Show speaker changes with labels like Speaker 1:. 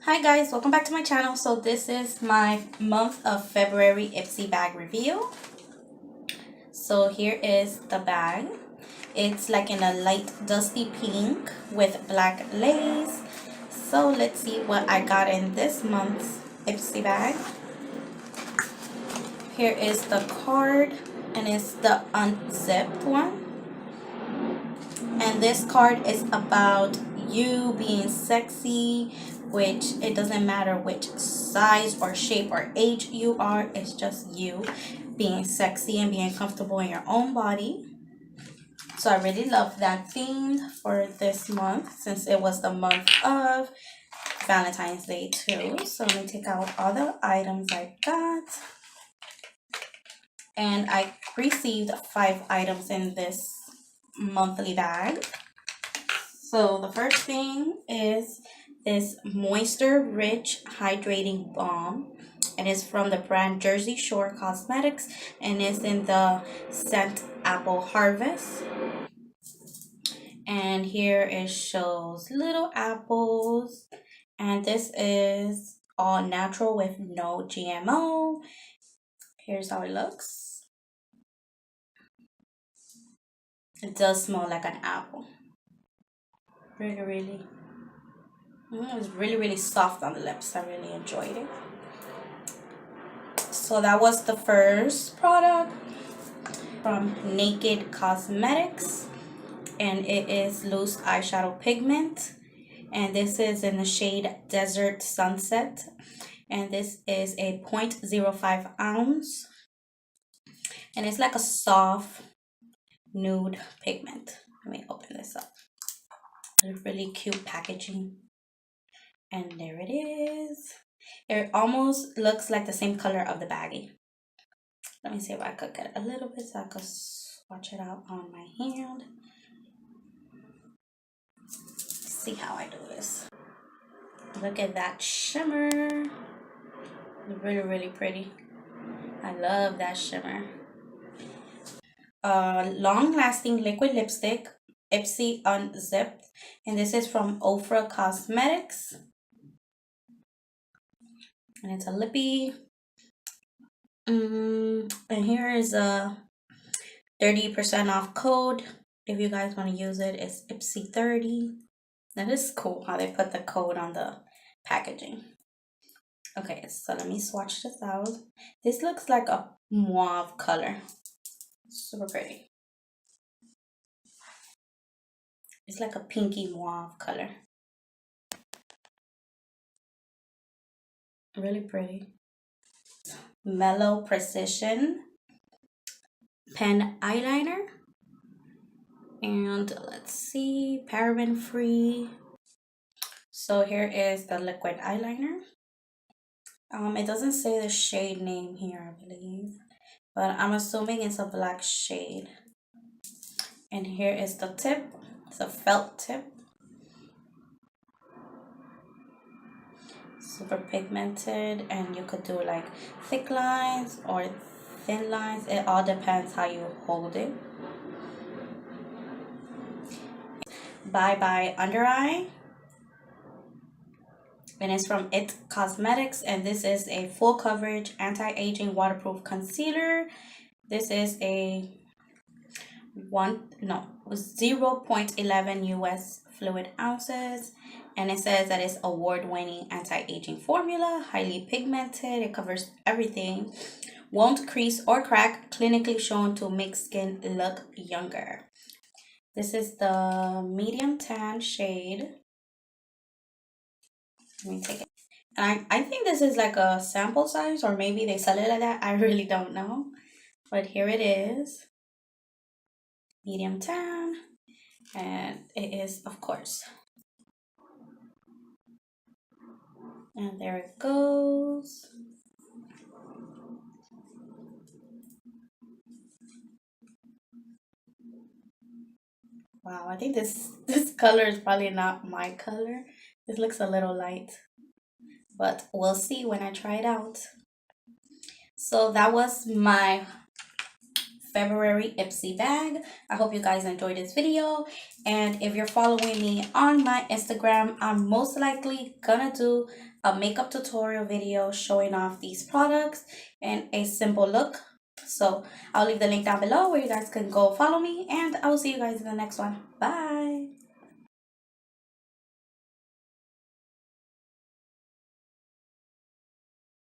Speaker 1: Hi guys, welcome back to my channel. So this is my month of February Ipsy bag review. So here is the bag. It's like in a light dusty pink with black lace. So let's see what I got in this month's Ipsy bag. Here is the card, and it's the unzipped one. And this card is about you being sexy, which it doesn't matter which size or shape or age you are. It's just you being sexy and being comfortable in your own body. So I really love that theme for this month, since it was the month of Valentine's Day too. So let me take out all the items I got. And I received 5 items in this monthly bag. So the first thing is this moisture rich hydrating balm, and it's from the brand Jersey Shore Cosmetics, and it's in the scent Apple Harvest. And here it shows little apples, and this is all natural with no GMO. Here's how it looks. It does smell like an apple. Really it was really soft on the lips. I really enjoyed it. So that was the first product from Naked Cosmetics, and it is loose eyeshadow pigment, and this is in the shade Desert Sunset, and this is a 0.05 ounce, and it's like a soft nude pigment. Let me open this up. It's really cute packaging, and there it is. It almost looks like the same color of the baggie. Let me see if I could get a little bit so I could swatch it out on my hand. See how I do this. Look at that shimmer. Really pretty. I love that shimmer. Long-lasting liquid lipstick, Ipsy Unzipped, and this is from OFRA Cosmetics. And it's a lippy. And here is a 30% off code. If you guys want to use it, it's Ipsy 30. That is cool how they put the code on the packaging. Okay, so let me swatch this out. This looks like a mauve color. Super pretty. It's like a pinky mauve color. Really pretty. Mellow Precision pen eyeliner. And let's see, paraben free. So here is the liquid eyeliner. It doesn't say the shade name here, I believe, but I'm assuming it's a black shade. And here is the tip. It's a felt tip. Super pigmented, and you could do like thick lines or thin lines. It all depends how you hold it. Bye Bye Under Eye, and it's from It Cosmetics, and this is a full coverage anti-aging waterproof concealer. This is a 0.11 US fluid ounces, and it says that it's award-winning anti-aging formula, highly pigmented, it covers everything, won't crease or crack, clinically shown to make skin look younger. This is the medium tan shade. Let me take it. And I think this is like a sample size, or maybe they sell it like that. I really don't know. But here it is. Medium tan. And it is, of course. And there it goes. Wow, I think this color is probably not my color. This looks a little light, but we'll see when I try it out. So that was my February Ipsy bag. I hope you guys enjoyed this video, and if you're following me on my Instagram, I'm most likely gonna do a makeup tutorial video showing off these products and a simple look. So I'll leave the link down below where you guys can go follow me, and I will see you guys in the next one. Bye.